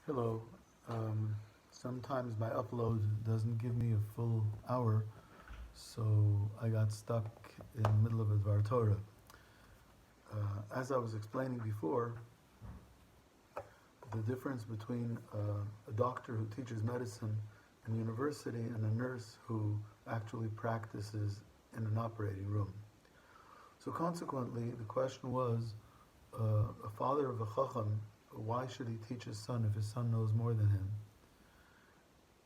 Hello. Sometimes my upload doesn't give me a full hour, so I got stuck in the middle of a Dvar Torah. As I was explaining before, the difference between a doctor who teaches medicine in university and a nurse who actually practices in an operating room. So consequently, the question was, a father of a chacham, why should he teach his son if his son knows more than him?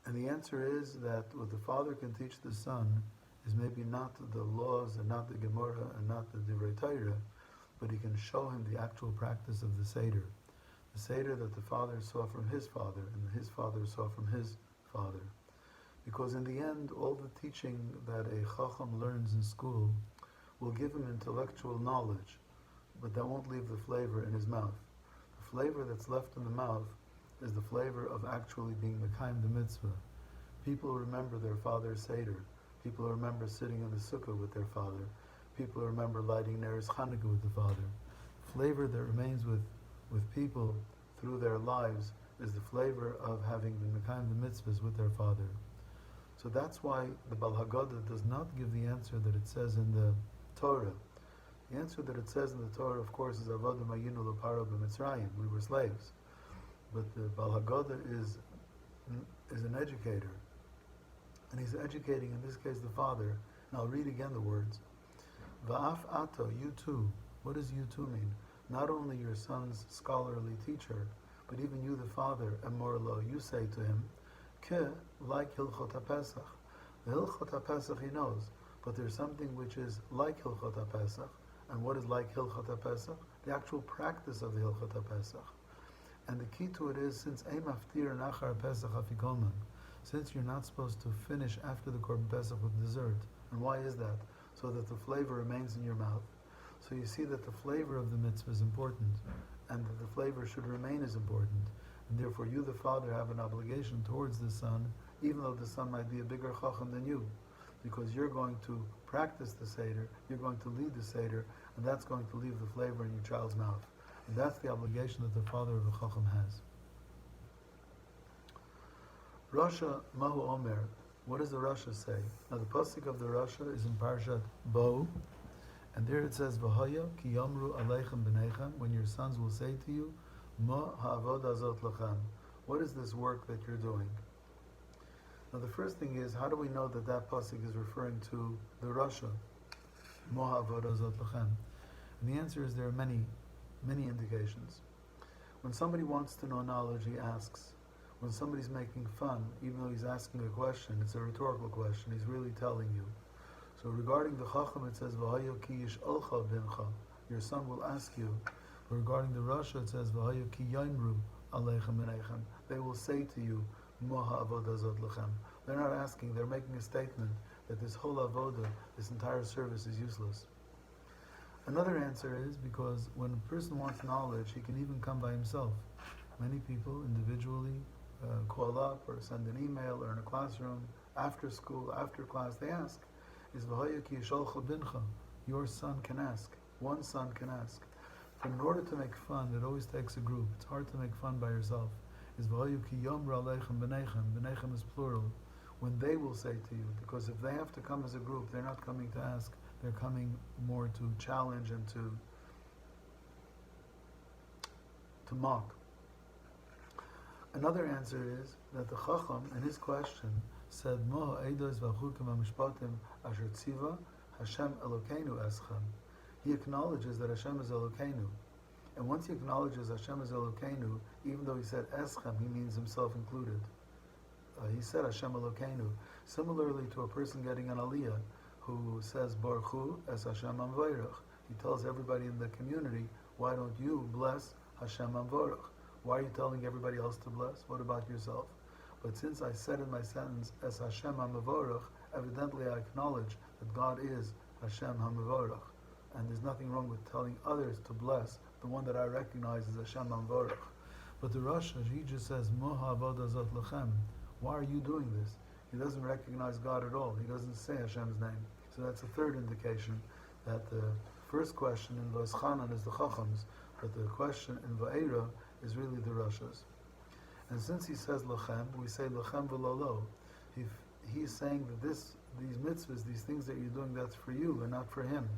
And the answer is that what the father can teach the son is maybe not the laws and not the Gemara and not the Divrei Torah, but he can show him the actual practice of the Seder. The Seder that the father saw from his father and his father saw from his father. Because in the end, all the teaching that a Chacham learns in school will give him intellectual knowledge, but that won't leave the flavor in his mouth. The flavor that's left in the mouth is the flavor of actually being Mekayim the mitzvah. People remember their father's Seder. People remember sitting in the sukkah with their father. People remember lighting Neres Chanukah with the father. The flavor that remains with people through their lives is the flavor of having been Mekayim the mitzvahs with their father. So that's why the Haggada does not give the answer that it says in the Torah. The answer that it says in the Torah, of course, is Avodim Ayinu L'Paro B'Mitzrayim. We were slaves. But the Haggada is an educator. And he's educating, in this case, the father. And I'll read again the words. Va'af ato, you too. What does you too mean? Not only your son's scholarly teacher, but even you, the father, Emorlo, you say to him, Ke, like Hilchot HaPesach. The Hilchot HaPesach he knows, but there's something which is like Hilchot HaPesach. And what is like Hilchot HaPesach? The actual practice of the Hilchot HaPesach. And the key to it is, since Ein Maftir Nachar Pesach Afikoman, since you're not supposed to finish after the Korban Pesach with dessert. And why is that? So that the flavor remains in your mouth. So you see that the flavor of the mitzvah is important, and that the flavor should remain as important. And therefore you, the father, have an obligation towards the son, even though the son might be a bigger chacham than you. Because you're going to practice the Seder, you're going to lead the Seder, and that's going to leave the flavor in your child's mouth. And that's the obligation that the father of a chacham has. Rasha Mahu Omer. What does the Rasha say? Now the pasuk of the Rasha is in Parshat Bo, and there it says, "V'haya ki yamru aleichem b'neichem," when your sons will say to you, "Ma ha'avod azot lachem." What is this work that you're doing? Now the first thing is, how do we know that that pasuk is referring to the Rasha? Ma ha'avod azot lachem. And the answer is there are many indications. When somebody wants to know knowledge, he asks. When somebody's making fun, even though he's asking a question, it's a rhetorical question, he's really telling you. So regarding the Chacham, it says, V'hayo ki yish'olcha bincha, your son will ask you. But regarding the Rasha, it says, V'hayo ki yaimru aleichem b'neichem, they will say to you, Moha avodah zot lechem. They're not asking, they're making a statement that this whole avodah, this entire service is useless. Another answer is because when a person wants knowledge, he can even come by himself. Many people individually call up or send an email or in a classroom, after school, after class, they ask, is V'haya ki yisholcha bincha? Your son can ask. One son can ask. But in order to make fun, it always takes a group. It's hard to make fun by yourself. Is V'haya ki yomra aleichem b'neichem? B'neichem is plural. When they will say to you, because if they have to come as a group, they're not coming to ask, they're coming more to challenge and to mock. Another answer is that the Chacham, in his question, said, Mo eidos v'chukim ha'mishpatim asher tziva Hashem Elokeinu eschem. He acknowledges that Hashem is Elokeinu. And once he acknowledges Hashem is Elokeinu, even though he said eschem, he means himself included. He said Hashem Elokeinu. Similarly to a person getting an aliyah who says Baruch Hu es Hashem Amvarach. He tells everybody in the community, why don't you bless Hashem Amvarach? Why are you telling everybody else to bless? What about yourself? But since I said in my sentence, Es Hashem HaMavorach, evidently I acknowledge that God is Hashem HaMavorach. And there's nothing wrong with telling others to bless the one that I recognize as Hashem HaMavorach. But the Rasha, he just says, Moha Avodah Zot Lachem. Why are you doing this? He doesn't recognize God at all. He doesn't say Hashem's name. So that's a third indication that the first question in V'eschanan is the Chachams, but the question in Va'era is really the Rashas. And since he says lachem, we say lachem v'lo lo. He's saying that these mitzvahs, these things that you're doing, that's for you and not for him.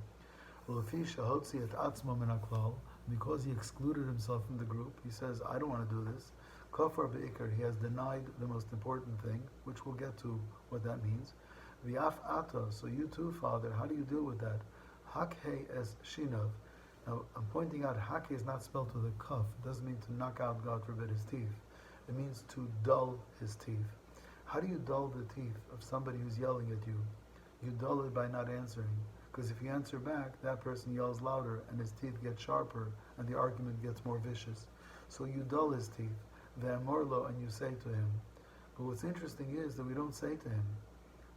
Because he excluded himself from the group, he says, I don't want to do this. Kafar be'ikar, he has denied the most important thing, which we'll get to what that means. V'af ata, so you too, Father, how do you deal with that? Hakhe es shinav. Now, I'm pointing out, hakhe is not spelled with a kaf. It doesn't mean to knock out, God forbid, his teeth. It means to dull his teeth. How do you dull the teeth of somebody who's yelling at you? You dull it by not answering. Because if you answer back, that person yells louder and his teeth get sharper and the argument gets more vicious. So you dull his teeth, ve'amorlo, and you say to him. But what's interesting is that we don't say to him.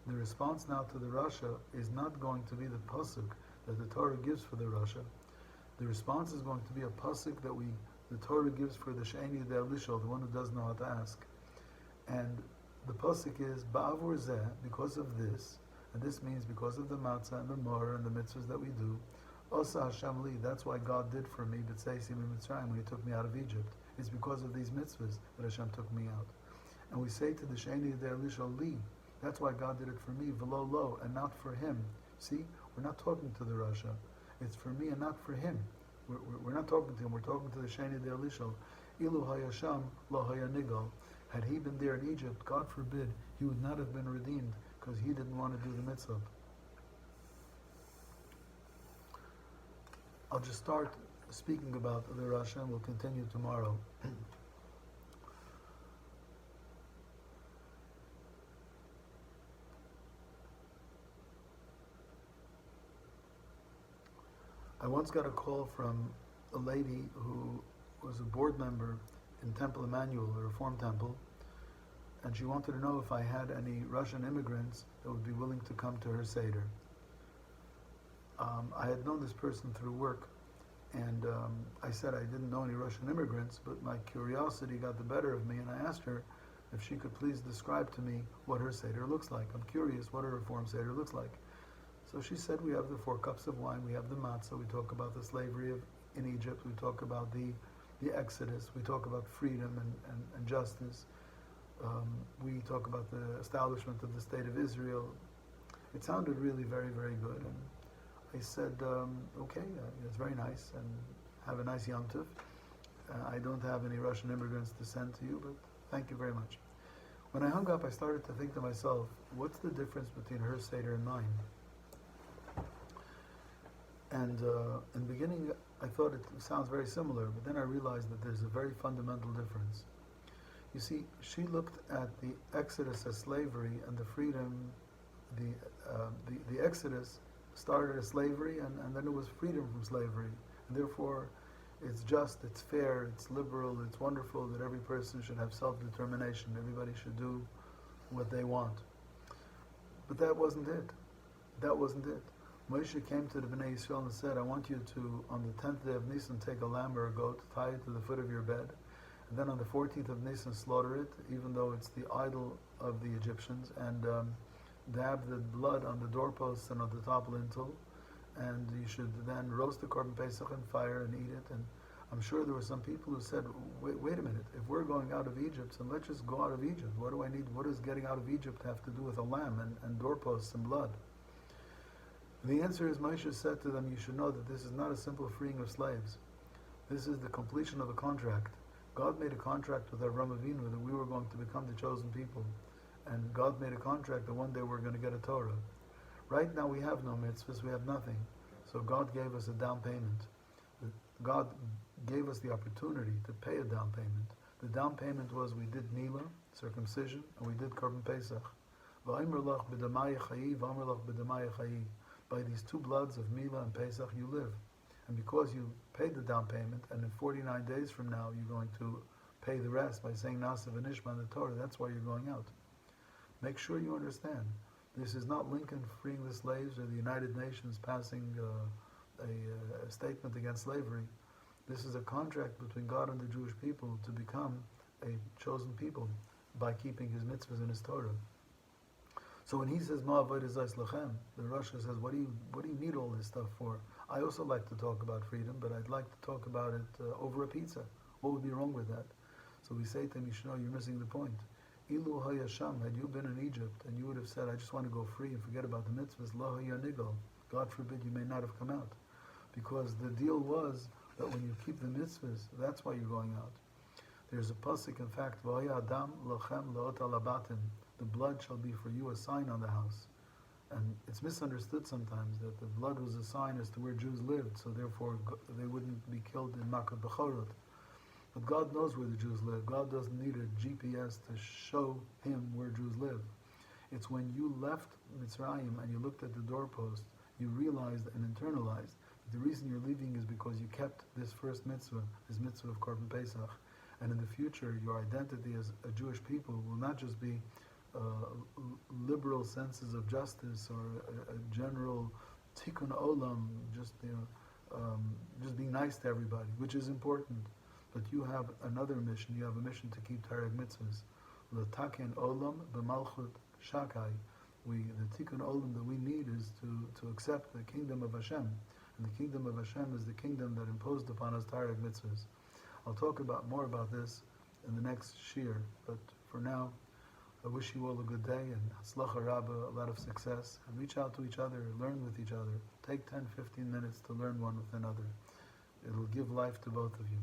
The response now to the Rasha is not going to be the pasuk that the Torah gives for the Rasha. The response is going to be a pasuk that the Torah gives for the She'eni the Elishol, the one who doesn't know how to ask. And the pasuk is ba'avur zeh, because of this, and this means because of the matzah and the mor and the mitzvahs that we do. Osa Hashem li, that's why God did for me b'tzeisim Mitzrayim when He took me out of Egypt. It's because of these mitzvahs that Hashem took me out. And we say to the She'eni the Elishol li, that's why God did it for me, v'lo lo, and not for him. See, we're not talking to the Rasha. It's for me and not for him. We're not talking to him. We're talking to the She'eni the Elishol. Ilu hayasham lo hayanigal. Had he been there in Egypt, God forbid, he would not have been redeemed because he didn't want to do the mitzvah. I'll just start speaking about the Rasha and we'll continue tomorrow. I once got a call from a lady who was a board member in Temple Emmanuel, a Reform temple, and she wanted to know if I had any Russian immigrants that would be willing to come to her Seder. I had known this person through work, and I said I didn't know any Russian immigrants, but my curiosity got the better of me, and I asked her if she could please describe to me what her Seder looks like. I'm curious what a Reform Seder looks like. So she said we have the 4 cups of wine, we have the matzah, we talk about the slavery in Egypt, we talk about the Exodus, we talk about freedom and justice, we talk about the establishment of the State of Israel. It sounded really very, very good. And I said, okay, it's very nice, and have a nice Yom Tov. I don't have any Russian immigrants to send to you, but thank you very much. When I hung up, I started to think to myself, what's the difference between her Seder and mine? And in the beginning, I thought it sounds very similar, but then I realized that there's a very fundamental difference. You see, she looked at the Exodus as slavery and the freedom. The Exodus started as slavery, and then it was freedom from slavery. And therefore, it's just, it's fair, it's liberal, it's wonderful that every person should have self-determination. Everybody should do what they want. But that wasn't it. That wasn't it. Moshe came to the Bnei Yisrael and said, I want you to, on the 10th day of Nisan, take a lamb or a goat, tie it to the foot of your bed, and then on the 14th of Nisan, slaughter it, even though it's the idol of the Egyptians, and dab the blood on the doorposts and on the top lintel, and you should then roast the Korban Pesach in fire and eat it. And I'm sure there were some people who said, wait a minute, if we're going out of Egypt, then let's just go out of Egypt. What do I need? What does getting out of Egypt have to do with a lamb and doorposts and blood? The answer is, Moshe said to them, you should know that this is not a simple freeing of slaves. This is the completion of a contract. God made a contract with Avraham Avinu that we were going to become the chosen people. And God made a contract that one day we're going to get a Torah. Right now we have no mitzvahs, we have nothing. So God gave us a down payment. God gave us the opportunity to pay a down payment. The down payment was we did Nila, circumcision, and we did Korban Pesach. By these 2 bloods of Mila and Pesach you live. And because you paid the down payment, and in 49 days from now you're going to pay the rest by saying Nasa v'nishma in the Torah, that's why you're going out. Make sure you understand. This is not Lincoln freeing the slaves or the United Nations passing a statement against slavery. This is a contract between God and the Jewish people to become a chosen people by keeping His mitzvahs and His Torah. So when he says Ma'avodah Zos Lachem, the Rasha says, what do you need all this stuff for? I also like to talk about freedom, but I'd like to talk about it over a pizza. What would be wrong with that? So So we say to him, Yishno, you're missing the point. Ilu hayasham, had you been in Egypt and you would have said, I just want to go free and forget about the mitzvahs, lo hayanigol, God forbid you may not have come out. Because the deal was that when you keep the mitzvahs, that's why you're going out. There's a pasuk, in fact, V'haya adam lochem lo'ot alabatim, the blood shall be for you a sign on the house. And it's misunderstood sometimes that the blood was a sign as to where Jews lived, so therefore they wouldn't be killed in Makkah Bechorot. But God knows where the Jews live. God doesn't need a GPS to show him where Jews live. It's when you left Mitzrayim and you looked at the doorpost, you realized and internalized that the reason you're leaving is because you kept this first mitzvah, this mitzvah of Korban Pesach. And in the future, your identity as a Jewish people will not just be liberal senses of justice or a general tikkun olam, just being nice to everybody, which is important. But you have another mission. You have a mission to keep Tarek mitzvahs. L'taken olam b'malchut shakai. The tikkun olam that we need is to accept the kingdom of Hashem. And the kingdom of Hashem is the kingdom that imposed upon us Tarek mitzvahs. I'll talk more about this in the next shir, but for now, I wish you all a good day and Hatzlacha Rabbah, a lot of success. And reach out to each other, learn with each other. Take 10-15 minutes to learn one with another. It'll give life to both of you.